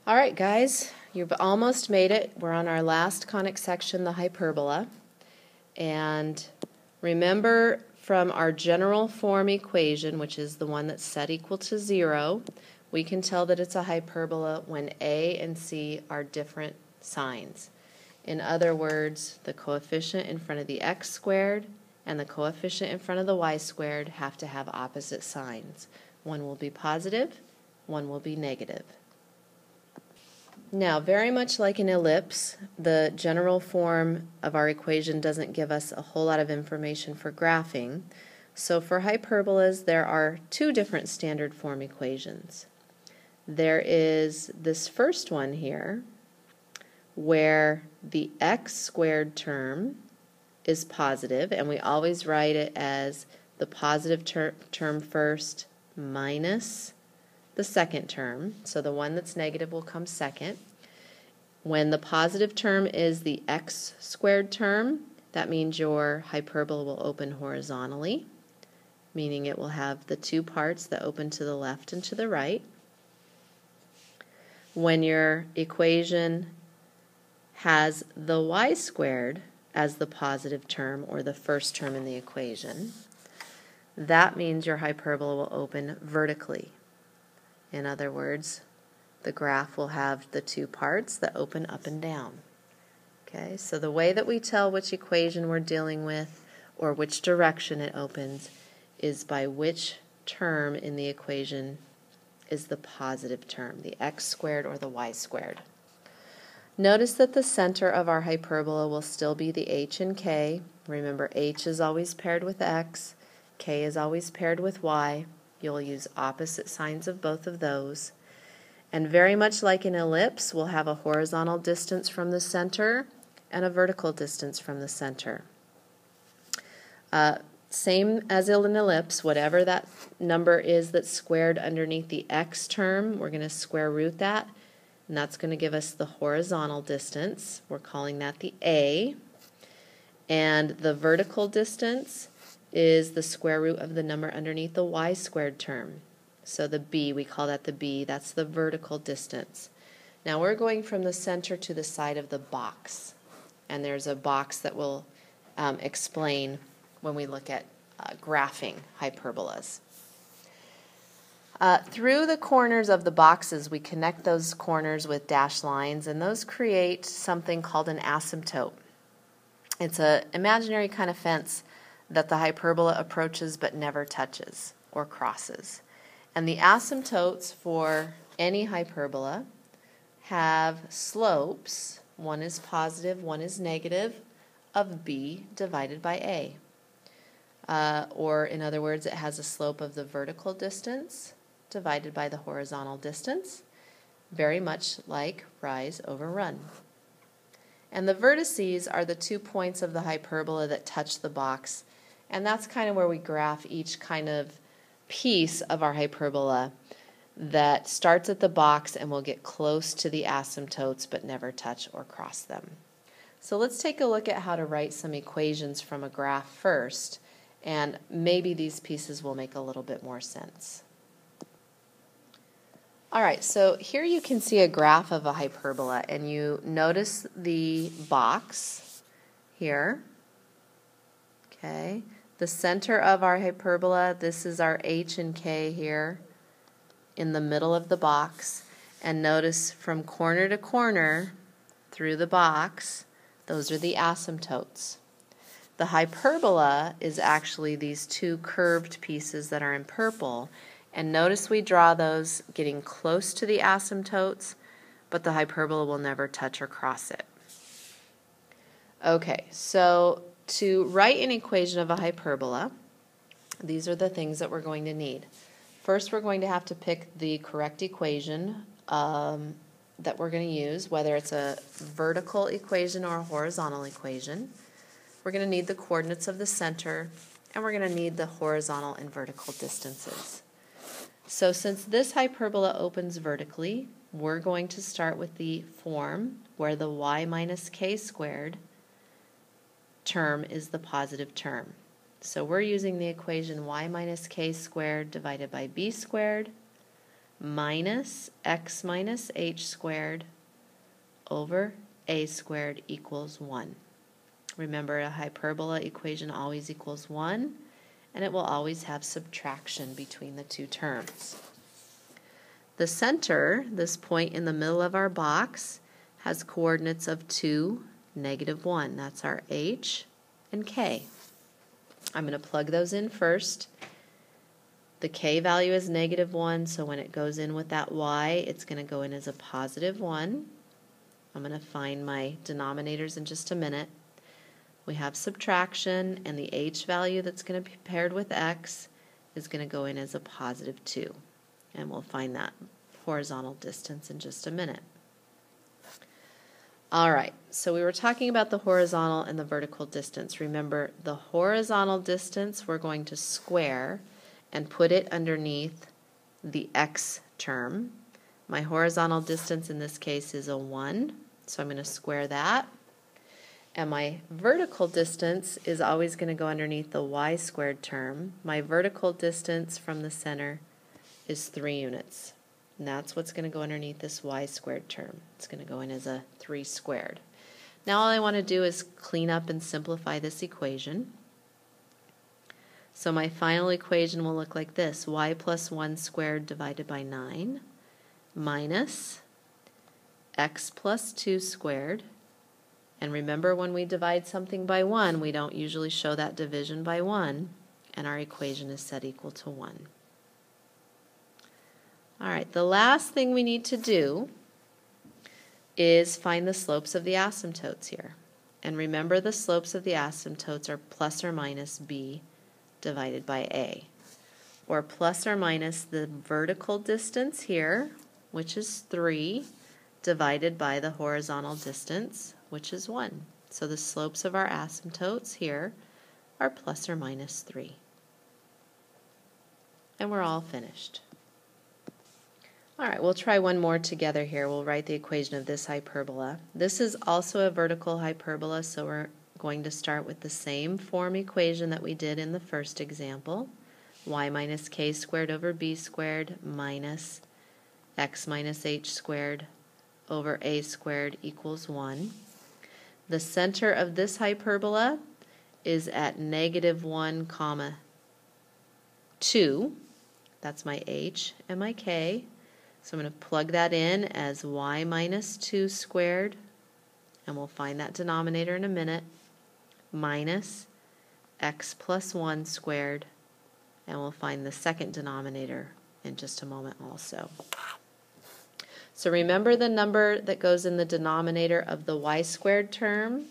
Alright guys, you've almost made it. We're on our last conic section, the hyperbola. And remember from our general form equation, which is the one that's set equal to 0, we can tell that it's a hyperbola when A and C are different signs. In other words, the coefficient in front of the x squared and the coefficient in front of the y squared have to have opposite signs. One will be positive, one will be negative. Now, very much like an ellipse, the general form of our equation doesn't give us a whole lot of information for graphing. So for hyperbolas, there are two different standard form equations. There is this first one here, where the x squared term is positive, and we always write it as the positive term first minus the second term, so the one that's negative will come second. When the positive term is the x squared term, that means your hyperbola will open horizontally, meaning it will have the two parts that open to the left and to the right. When your equation has the y squared as the positive term, or the first term in the equation, that means your hyperbola will open vertically. In other words, the graph will have the two parts that open up and down. Okay, so the way that we tell which equation we're dealing with or which direction it opens is by which term in the equation is the positive term, the x squared or the y squared. Notice that the center of our hyperbola will still be the h and k. Remember, h is always paired with x, k is always paired with y. You'll use opposite signs of both of those. And very much like an ellipse, we'll have a horizontal distance from the center and a vertical distance from the center. Same as in an ellipse, whatever that number is that's squared underneath the x term, we're going to square root that, and that's going to give us the horizontal distance. We're calling that the a. And the vertical distance is the square root of the number underneath the y squared term. So the b, we call that the b, that's the vertical distance. Now we're going from the center to the side of the box. And there's a box that we'll explain when we look at graphing hyperbolas. Through the corners of the boxes, we connect those corners with dashed lines, and those create something called an asymptote. It's an imaginary kind of fence that the hyperbola approaches but never touches or crosses. And the asymptotes for any hyperbola have slopes, one is positive, one is negative, of b divided by a. Or in other words, it has a slope of the vertical distance divided by the horizontal distance, very much like rise over run. And the vertices are the 2 points of the hyperbola that touch the box, and that's kind of where we graph each kind of piece of our hyperbola that starts at the box and will get close to the asymptotes but never touch or cross them. So let's take a look at how to write some equations from a graph first, and maybe these pieces will make a little bit more sense. Alright, so here you can see a graph of a hyperbola, and you notice the box here. Okay, the center of our hyperbola, this is our h and k here in the middle of the box, and notice from corner to corner through the box, those are the asymptotes. The hyperbola is actually these two curved pieces that are in purple, and notice we draw those getting close to the asymptotes, but the hyperbola will never touch or cross it. Okay, so to write an equation of a hyperbola, these are the things that we're going to need. First, we're going to have to pick the correct equation that we're going to use, whether it's a vertical equation or a horizontal equation. We're going to need the coordinates of the center, and we're going to need the horizontal and vertical distances. So since this hyperbola opens vertically, we're going to start with the form where the y minus k squared term is the positive term. So we're using the equation y minus k squared divided by b squared minus x minus h squared over a squared equals 1. Remember, a hyperbola equation always equals 1, and it will always have subtraction between the two terms. The center, this point in the middle of our box, has coordinates of 2, -1. That's our h and k. I'm going to plug those in first. The k value is -1, so when it goes in with that y, it's going to go in as a +1. I'm going to find my denominators in just a minute. We have subtraction, and the h value that's going to be paired with x is going to go in as a +2. And we'll find that horizontal distance in just a minute. All right, so we were talking about the horizontal and the vertical distance. Remember, the horizontal distance we're going to square and put it underneath the x term. My horizontal distance in this case is a 1, so I'm going to square that. And my vertical distance is always going to go underneath the y squared term. My vertical distance from the center is 3 units. And that's what's going to go underneath this y squared term. It's going to go in as a 3 squared. Now all I want to do is clean up and simplify this equation. So my final equation will look like this: y plus 1 squared divided by 9 minus x plus 2 squared. And remember, when we divide something by 1, we don't usually show that division by 1, and our equation is set equal to 1. All right, the last thing we need to do is find the slopes of the asymptotes here. And remember, the slopes of the asymptotes are plus or minus b divided by a, or plus or minus the vertical distance here, which is 3, divided by the horizontal distance, which is 1. So the slopes of our asymptotes here are plus or minus 3. And we're all finished. All right, we'll try one more together here. We'll write the equation of this hyperbola. This is also a vertical hyperbola, so we're going to start with the same form equation that we did in the first example. Y minus k squared over b squared minus x minus h squared over a squared equals 1. The center of this hyperbola is at -1, 2. That's my h and my k. So I'm going to plug that in as y minus 2 squared, and we'll find that denominator in a minute, minus x plus 1 squared, and we'll find the second denominator in just a moment also. So remember, the number that goes in the denominator of the y squared term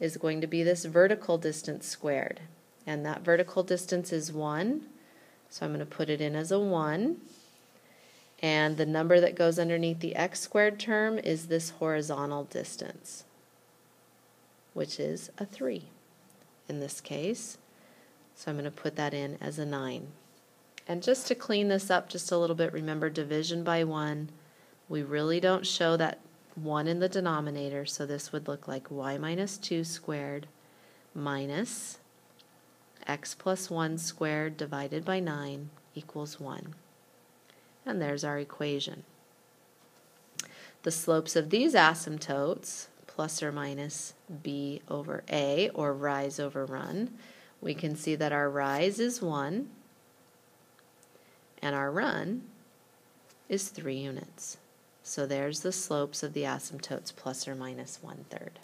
is going to be this vertical distance squared, and that vertical distance is 1, so I'm going to put it in as a 1. And the number that goes underneath the x squared term is this horizontal distance, which is a 3 in this case. So I'm going to put that in as a 9. And just to clean this up just a little bit, remember, division by 1, we really don't show that 1 in the denominator, so this would look like y minus 2 squared minus x plus 1 squared divided by 9 equals 1. And there's our equation. The slopes of these asymptotes, plus or minus b over a, or rise over run, we can see that our rise is 1 and our run is 3 units. So there's the slopes of the asymptotes, plus or minus 1/3.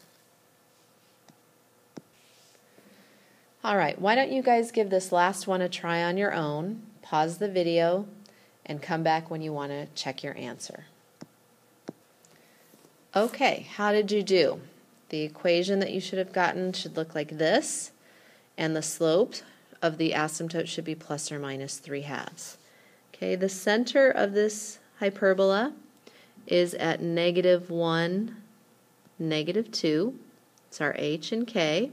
All right, why don't you guys give this last one a try on your own, pause the video, and come back when you want to check your answer. Okay, how did you do? The equation that you should have gotten should look like this, and the slope of the asymptote should be plus or minus 3/2. Okay, the center of this hyperbola is at -1, -2. It's our h and k.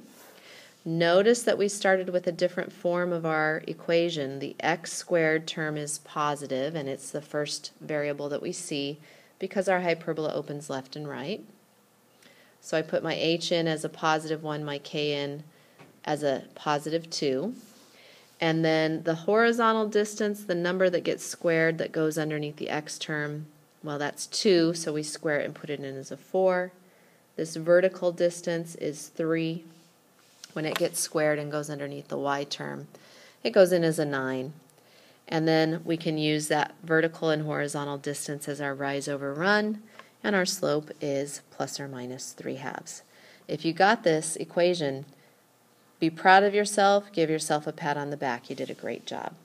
Notice that we started with a different form of our equation. The x squared term is positive, and it's the first variable that we see because our hyperbola opens left and right. So I put my h in as a +1, my k in as a +2. And then the horizontal distance, the number that gets squared that goes underneath the x term, well, that's 2, so we square it and put it in as a 4. This vertical distance is 3. When it gets squared and goes underneath the y term, it goes in as a 9. And then we can use that vertical and horizontal distance as our rise over run, and our slope is plus or minus 3/2. If you got this equation, be proud of yourself, give yourself a pat on the back. You did a great job.